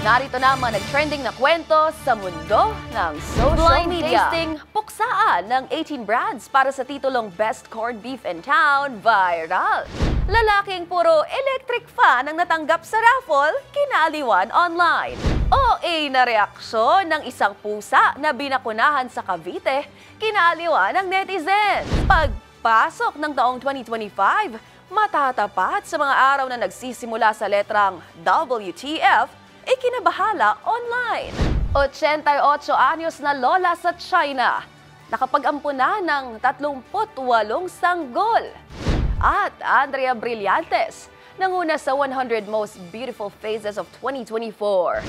Narito na mga nag-trending na kwento sa mundo ng social Blind media. tasting Puksaan ng 18 brands para sa titulong Best Corned Beef in Town viral. Lalaking puro electric fan ang natanggap sa raffle, kinaliwan online. OA na reaksyon ng isang pusa na binakunahan sa Cavite, kinaliwan ng netizens. Pagpasok ng taong 2025, matatapat sa mga araw na nagsisimula sa letrang WTF, ikinabahala online. 88 anyos na lola sa China, nakapag-ampuna ng 38 sanggol. At Andrea Brillantes, nanguna sa 100 Most Beautiful Faces of 2024.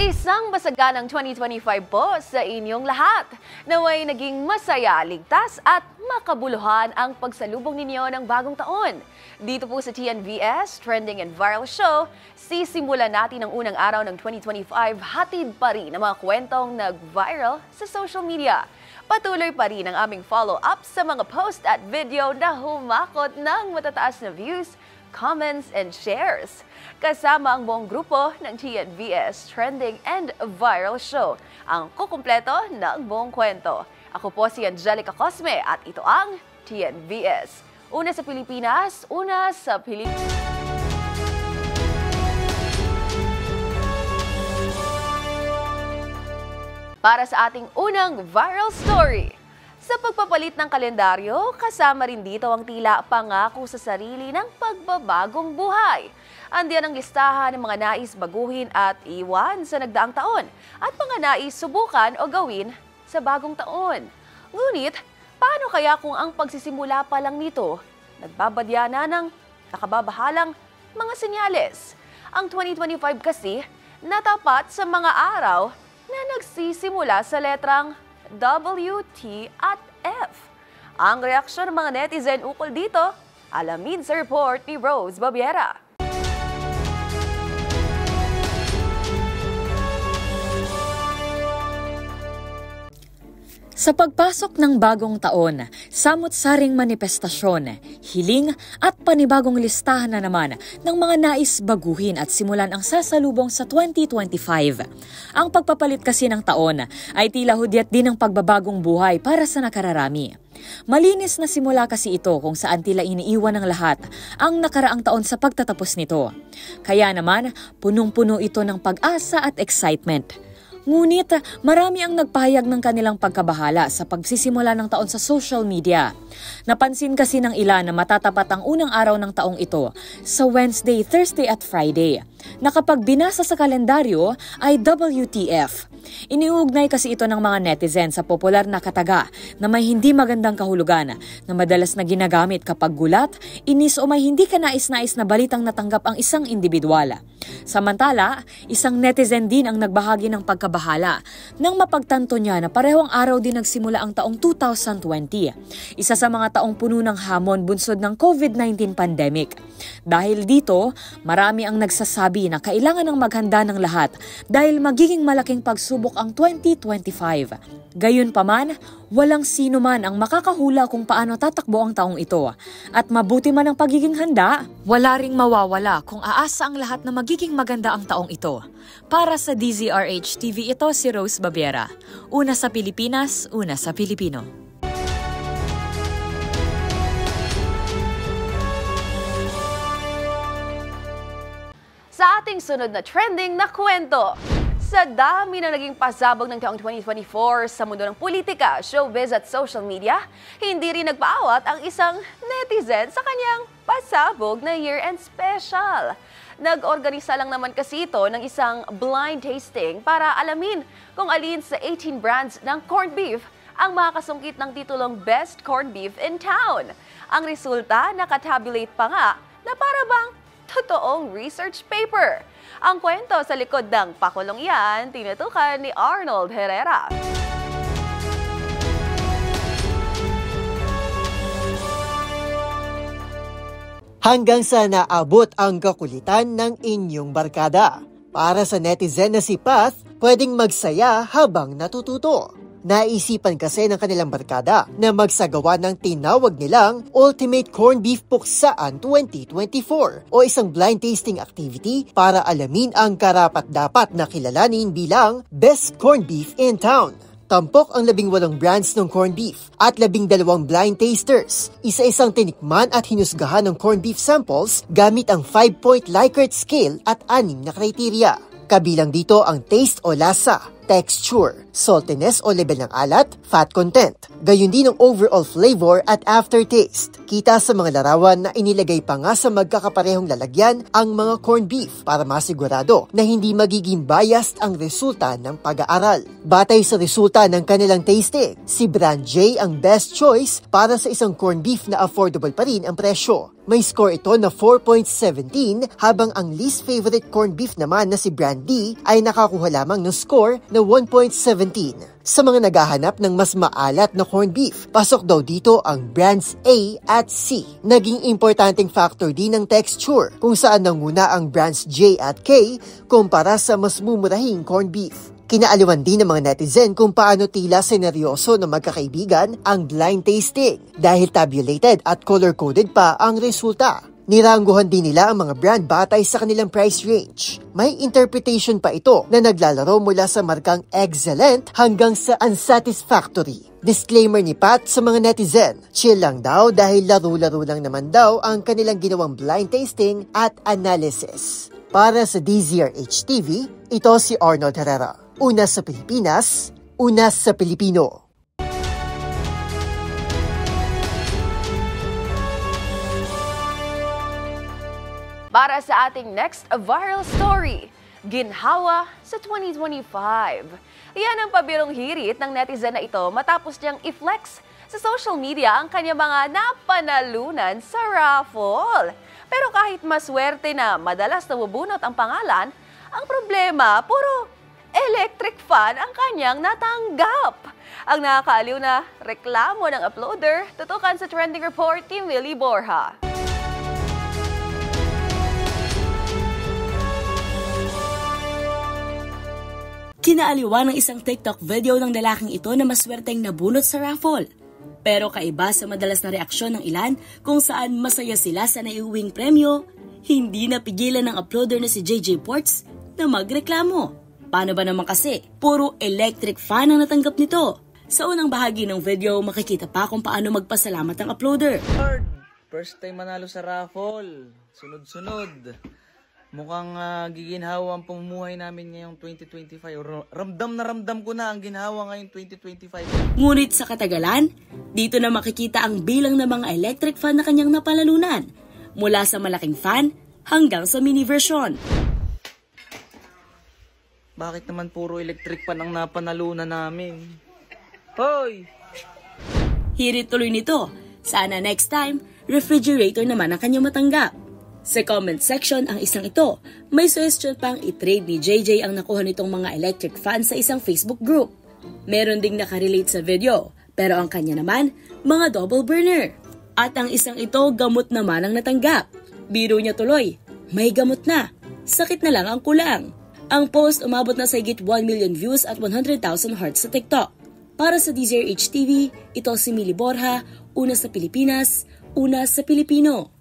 Isang masaganang 2025 po sa inyong lahat. Naway naging masaya, ligtas at makabuluhan ang pagsalubong ninyo ng bagong taon. Dito po sa TNVS Trending and Viral Show, sisimulan natin ang unang araw ng 2025 hatid pa rin ang mga kwentong nag-viral sa social media. Patuloy pa rin ang aming follow-up sa mga post at video na humakot ng matataas na views, comments, and shares. Kasama ang buong grupo ng TNVS Trending and Viral Show, ang kukumpleto ng buong kwento. Ako po si Angelica Cosme at ito ang TNVS. Una sa Pilipinas, una sa Pilipinas. Para sa ating unang viral story. Sa pagpapalit ng kalendaryo, kasama rin dito ang tila pangako sa sarili ng pagbabagong buhay. Andiyan ang listahan ng mga nais baguhin at iwan sa nagdaang taon at mga nais subukan o gawin sa bagong taon. Ngunit, paano kaya kung ang pagsisimula pa lang nito, nagbabadya na ng nakababahalang mga senyales? Ang 2025 kasi natapat sa mga araw na nagsisimula sa letrang W, T at F. Ang reaksyon ng mga netizen ukol dito, alamin sa report ni Rose Babiera. Sa pagpasok ng bagong taon, samot-saring manifestasyon, hiling at panibagong listahan na naman ng mga nais baguhin at simulan ang sasalubong sa 2025. Ang pagpapalit kasi ng taon ay tila hudyat din ng pagbabagong buhay para sa nakararami. Malinis na simula kasi ito kung saan tila iniiwan ng lahat ang nakaraang taon sa pagtatapos nito. Kaya naman, punong-puno ito ng pag-asa at excitement. Ngunit marami ang nagpahayag ng kanilang pagkabahala sa pagsisimula ng taon sa social media. Napansin kasi ng ilan na matatapat ang unang araw ng taong ito sa Wednesday, Thursday at Friday, na kapag binasa sa kalendaryo ay WTF. Iniugnay kasi ito ng mga netizen sa popular na kataga na may hindi magandang kahulugan na madalas na ginagamit kapag gulat, inis o may hindi kanais-nais na balitang natanggap ang isang individual. Samantala, isang netizen din ang nagbahagi ng pagkabahala nang mapagtanto niya na parehong araw din nagsimula ang taong 2020, isa sa mga taong puno ng hamon bunsod ng COVID-19 pandemic. Dahil dito, marami ang nagsasabi na kailangan ng maghanda ng lahat dahil magiging malaking pagsubok ang 2025. Gayunpaman, walang sino man ang makakahula kung paano tatakbo ang taong ito. At mabuti man ang pagiging handa, wala ring mawawala kung aasa ang lahat na magiging maganda ang taong ito. Para sa DZRH TV, ito si Rose Babiera. Una sa Pilipinas, una sa Pilipino. Sa ating sunod na trending na kwento, sa dami na naging pasabog ng taong 2024 sa mundo ng politika, showbiz at social media, hindi rin nagpaawat ang isang netizen sa kanyang pasabog na year-end special. Nag-organisa lang naman kasi ito ng isang blind tasting para alamin kung alin sa 18 brands ng corned beef ang makakasungkit ng titulong Best Corned Beef in Town. Ang resulta, nakatabulate pa nga na para bang totoong research paper. Ang kwento sa likod ng pakulong iyan, tinutukan ni Arnold Herrera. Hanggang sa naabot ang kakulitan ng inyong barkada. Para sa netizen na si Path, pwedeng magsaya habang natututo. Naisipan kasi ng kanilang barkada na magsagawa ng tinawag nilang Ultimate Corned Beef Puksaan 2024 o isang blind tasting activity para alamin ang karapat-dapat na kilalanin bilang Best Corned Beef in Town. Tampok ang 18 brands ng corned beef at 12 blind tasters. Isa-isang tinikman at hinusgahan ng corned beef samples gamit ang 5-point Likert scale at 6 na kriteria. Kabilang dito ang taste o lasa, texture, saltiness o level ng alat, fat content. Gayon din ang overall flavor at aftertaste. Kita sa mga larawan na inilagay pa nga sa magkakaparehong lalagyan ang mga corned beef para masigurado na hindi magiging biased ang resulta ng pag-aaral. Batay sa resulta ng kanilang tasting, si Brand J ang best choice para sa isang corned beef na affordable pa rin ang presyo. May score ito na 4.17 habang ang least favorite corned beef naman na si Brand D ay nakakuha lamang ng score na 1.17. Sa mga naghahanap ng mas maalat na corned beef, pasok daw dito ang brands A at C. Naging importanteng factor din ang texture kung saan nanguna ang brands J at K kumpara sa mas mumurahing corned beef. Kinaaliwan din ng mga netizen kung paano tila seneryoso na magkakaibigan ang blind tasting dahil tabulated at color-coded pa ang resulta. Nirangguhan din nila ang mga brand batay sa kanilang price range. May interpretation pa ito na naglalaro mula sa markang excellent hanggang sa unsatisfactory. Disclaimer ni Pat sa mga netizen, chill lang daw dahil laro-laro lang naman daw ang kanilang ginawang blind tasting at analysis. Para sa DZRH TV, ito si Arnold Herrera. Una sa Pilipinas, una sa Pilipino. Para sa ating next viral story, ginhawa sa 2025. Yan ang pabirong hirit ng netizen na ito matapos niyang i-flex sa social media ang kanyang mga napanalunan sa raffle. Pero kahit maswerte na madalas nabubunot ang pangalan, ang problema, puro electric fan ang kanyang natanggap. Ang nakakaaliw na reklamo ng uploader, tutukan sa Trending Report ni Millie Borja. Kinaaliwan ng isang TikTok video ng lalaking ito na maswerteng nabunot sa raffle. Pero kaiba sa madalas na reaksyon ng ilan kung saan masaya sila sa naiuwing premyo, hindi napigilan ng uploader na si JJ Ports na magreklamo. Paano ba naman kasi? Puro electric fan ang natanggap nito. Sa unang bahagi ng video, makikita pa kung paano magpasalamat ang uploader. First time manalo sa raffle. Sunod-sunod. Mukhang giginhawa ang pamumuhay namin ngayong 2025. Ramdam na ramdam ko na ang ginhawa ngayong 2025. Ngunit sa katagalan, dito na makikita ang bilang ng mga electric fan na kanyang napalalunan. Mula sa malaking fan hanggang sa mini version. Bakit naman puro electric pan ang napanalunan namin? Hoy! Hirit tuloy nito. Sana next time, refrigerator naman ang kanyang matanggap. Sa comment section ang isang ito, may suggestion pang i-trade ni JJ ang nakuha nitong mga electric fan sa isang Facebook group. Meron ding nakarelate sa video, pero ang kanya naman, mga double burner. At ang isang ito, gamot naman ang natanggap. Biro niya tuloy, may gamot na. Sakit na lang ang kulang. Ang post umabot na sa higit 1 million views at 100,000 hearts sa TikTok. Para sa DZRH TV, ito si Millie Borja, una sa Pilipinas, una sa Pilipino.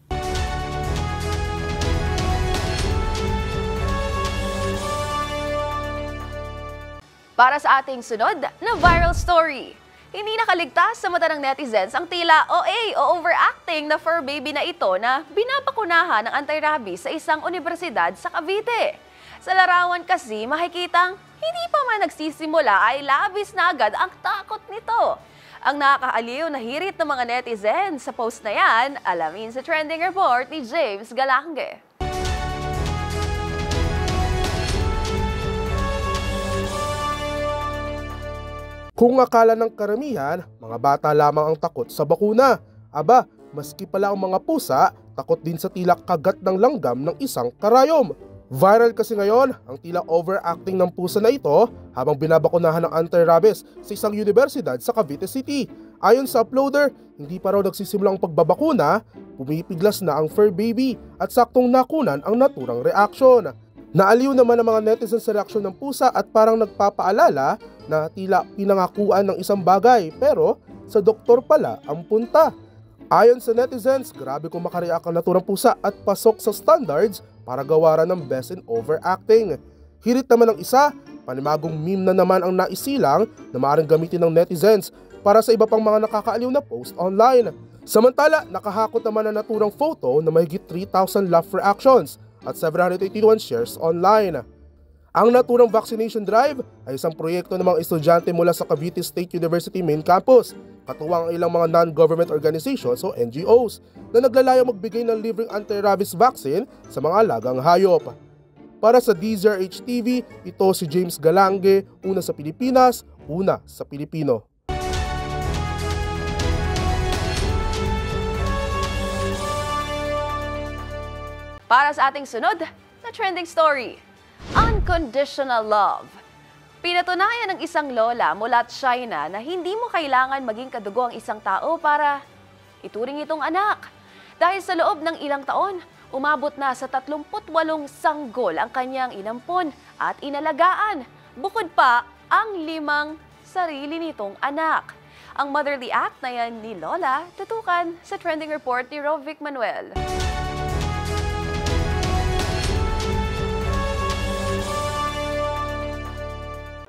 Para sa ating sunod na viral story, hindi nakaligtas sa mata ng netizens ang tila OA o overacting na fur baby na ito na binabakunahan ng anti-rabies sa isang universidad sa Cavite. Sa larawan kasi makikitang hindi pa man nagsisimula ay labis na agad ang takot nito. Ang nakakaaliw na hirit ng mga netizens sa post na yan, alamin sa Trending Report ni James Galange. Kung akala ng karamihan, mga bata lamang ang takot sa bakuna. Aba, maski pala ang mga pusa, takot din sa tila kagat ng langgam ng isang karayom. Viral kasi ngayon ang tila overacting ng pusa na ito habang binabakunahan ng anti-rabies sa isang universidad sa Cavite City. Ayon sa uploader, hindi pa raw nagsisimulang pagbabakuna, pumipiglas na ang fur baby at saktong nakunan ang naturang reaksyon. Naaliw naman ang mga netizens sa reaksyon ng pusa at parang nagpapaalala na tila pinangakuan ng isang bagay pero sa doktor pala ang punta. Ayon sa netizens, grabe kung makareact ang naturang pusa at pasok sa standards para gawaran ng best in overacting. Hirit naman ang isa, panimagong meme na naman ang naisilang na maaaring gamitin ng netizens para sa iba pang mga nakakaaliw na post online. Samantala, nakahakot naman ang naturang photo na mahigit 3,000 love reactions at 781 shares online. Ang naturang vaccination drive ay isang proyekto ng mga estudyante mula sa Cavite State University main campus, katuwang ang ilang mga non-government organizations o NGOs na naglalayong magbigay ng libreng anti-rabies vaccine sa mga alagang hayop. Para sa DZRH TV, ito si James Galange, una sa Pilipinas, una sa Pilipino. Para sa ating sunod na trending story, unconditional love. Pinatunayan ng isang lola mula China na hindi mo kailangan maging kadugo ang isang tao para ituring itong anak. Dahil sa loob ng ilang taon, umabot na sa 38 sanggol ang kanyang inampon at inalagaan. Bukod pa ang 5 sarili nitong anak. Ang motherly act na yan ni Lola, tutukan sa trending report ni Rovic Manuel.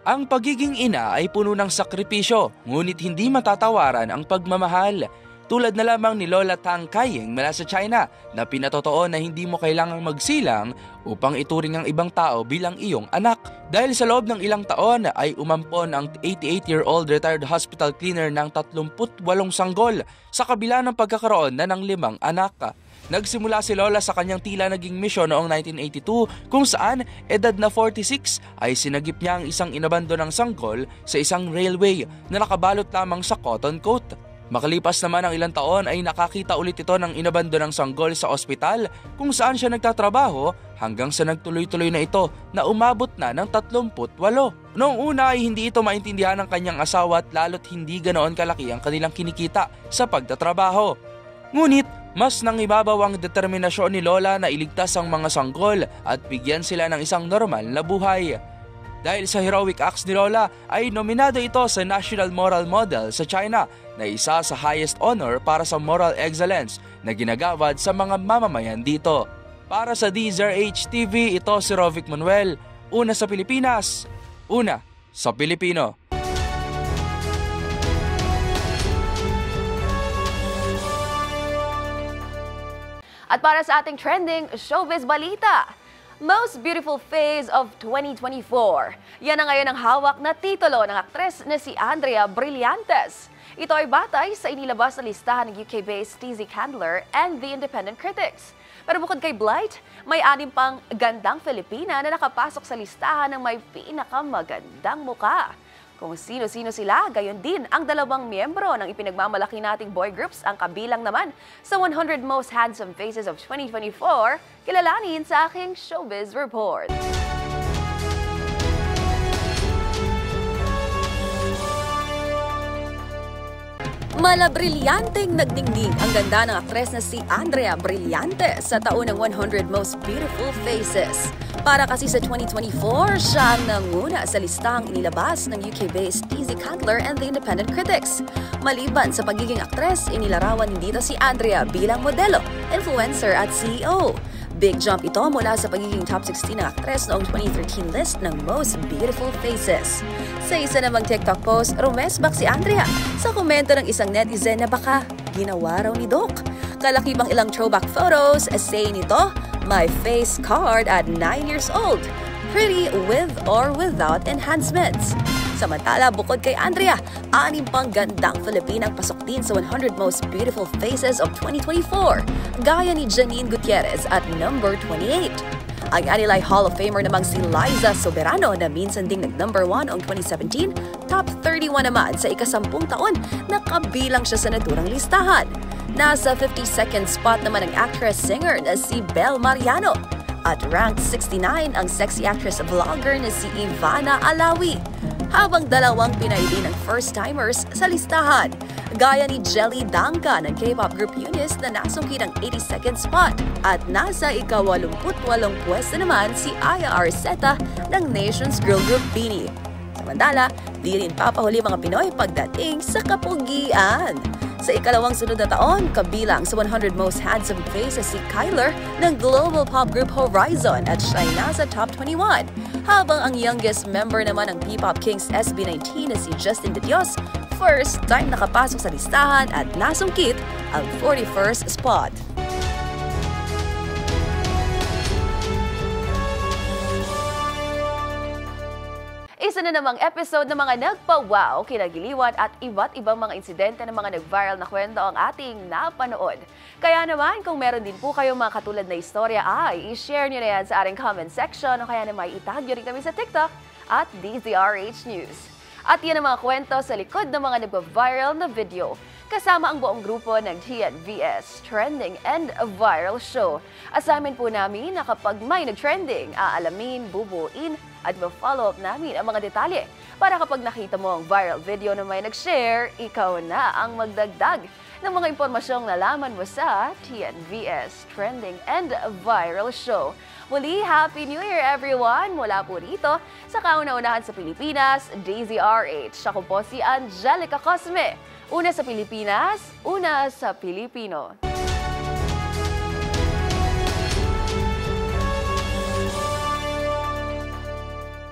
Ang pagiging ina ay puno ng sakripisyo, ngunit hindi matatawaran ang pagmamahal. Tulad na lamang ni Lola Tang Kaiying mula sa China na pinatotoo na hindi mo kailangang magsilang upang ituring ang ibang tao bilang iyong anak. Dahil sa loob ng ilang taon ay umampon ang 88-year-old retired hospital cleaner ng 38 sanggol sa kabila ng pagkakaroon na ng 5 anak. Nagsimula si Lola sa kanyang tila naging misyon noong 1982 kung saan edad na 46 ay sinagip niya ang isang inabandonang sanggol sa isang railway na nakabalot lamang sa cotton coat. Makalipas naman ang ilang taon ay nakakita ulit ito ng inabandonang sanggol sa ospital kung saan siya nagtatrabaho hanggang sa nagtuloy-tuloy na ito na umabot na ng 38. Noong una ay hindi ito maintindihan ng kanyang asawa at lalo't hindi ganoon kalaki ang kanilang kinikita sa pagtatrabaho. Ngunit mas nangibabaw ang determinasyon ni Lola na iligtas ang mga sanggol at bigyan sila ng isang normal na buhay. Dahil sa heroic acts ni Lola ay nominado ito sa National Moral Model sa China na isa sa highest honor para sa moral excellence na ginagawad sa mga mamamayan dito. Para sa DZRH TV, ito si Rovic Manuel, una sa Pilipinas, una sa Pilipino. At para sa ating trending showbiz balita, Most Beautiful Face of 2024. Yan ang ngayon ang hawak na titulo ng aktres na si Andrea Brillantes. Ito ay batay sa inilabas na listahan ng UK-based TZ Candler and The Independent Critics. Pero bukod kay Blight, may 6 pang gandang Filipina na nakapasok sa listahan ng may pinakamagandang muka. Kung sino-sino sila, gayon din ang 2 miyembro ng ipinagmamalaki nating boy groups ang kabilang naman sa 100 Most Handsome Faces of 2024, kilalanin sa aking Showbiz Report. Malabrilyanteng nagdingding ang ganda ng aktres na si Andrea Brillantes sa taon ng 100 Most Beautiful Faces. Para kasi sa 2024, siya ang nanguna sa listahang inilabas ng UK-based TZ Candler and The Independent Critics. Maliban sa pagiging aktres, inilarawan din dito si Andrea bilang modelo, influencer at CEO. Big jump ito mula sa pagiging top 16 ng aktres noong 2013 list ng Most Beautiful Faces. Sa isa namang TikTok post, rumesbak si Andrea sa komento ng isang netizen na baka ginawa raw ni Doc. Kalaki pang ilang throwback photos, essay nito, my face card at 9 years old. Pretty with or without enhancements. Samantala, bukod kay Andrea, 6 pang gandang Filipinang pasok din sa 100 Most Beautiful Faces of 2024, gaya ni Janine Gutierrez at number 28. Ang Anilay Hall of Famer namang si Liza Soberano na minsan ding nag-number 1 noong 2017, top 31 naman sa ika-10 taon na kabilang siya sa naturang listahan. Nasa 52nd spot naman ang actress-singer na si Bel Mariano. At ranked 69 ang sexy actress-vlogger na si Ivana Alawi. Habang 2 Pinay din ang first-timers sa listahan, gaya ni Jelly Dangka ng K-pop group Eunice na nasungkit ang 82nd spot. At nasa ika-88 pwesto naman si Aya Arceta ng Nation's Girl Group Beanie. Samantala, di rin papahuli mga Pinoy pagdating sa kapugian. Sa ikalawang sunod na taon, kabilang sa 100 most handsome faces si Kyler ng global pop group Horizon at siya ay nasa top 21. Habang ang youngest member naman ng P-Pop Kings SB19 na si Justin De Dios, first time nakapasok sa listahan at nasungkit ang 41st spot. Isa na namang episode ng mga nagpa-wow, kinagiliwan at iba't ibang mga insidente ng mga nag-viral na kwento ang ating napanood. Kaya naman, kung meron din po kayong mga katulad na istorya ay i-share nyo na yan sa ating comment section o kaya naman itag nyo rin kami sa TikTok at DZRH News. At yan ang mga kwento sa likod ng mga nagpa-viral na video kasama ang buong grupo ng TNVS Trending and Viral Show. Assignment po namin na kapag may nag-trending, aalamin, bubuin at ma-follow up namin ang mga detalye para kapag nakita mo ang viral video na may nag-share, ikaw na ang magdagdag ng mga impormasyong nalaman mo sa TNVS Trending and Viral Show. Muli, Happy New Year everyone! Mula po rito sa kauna-unahan sa Pilipinas, DZRH. Ako po si Angelica Cosme. Una sa Pilipinas, una sa Pilipino.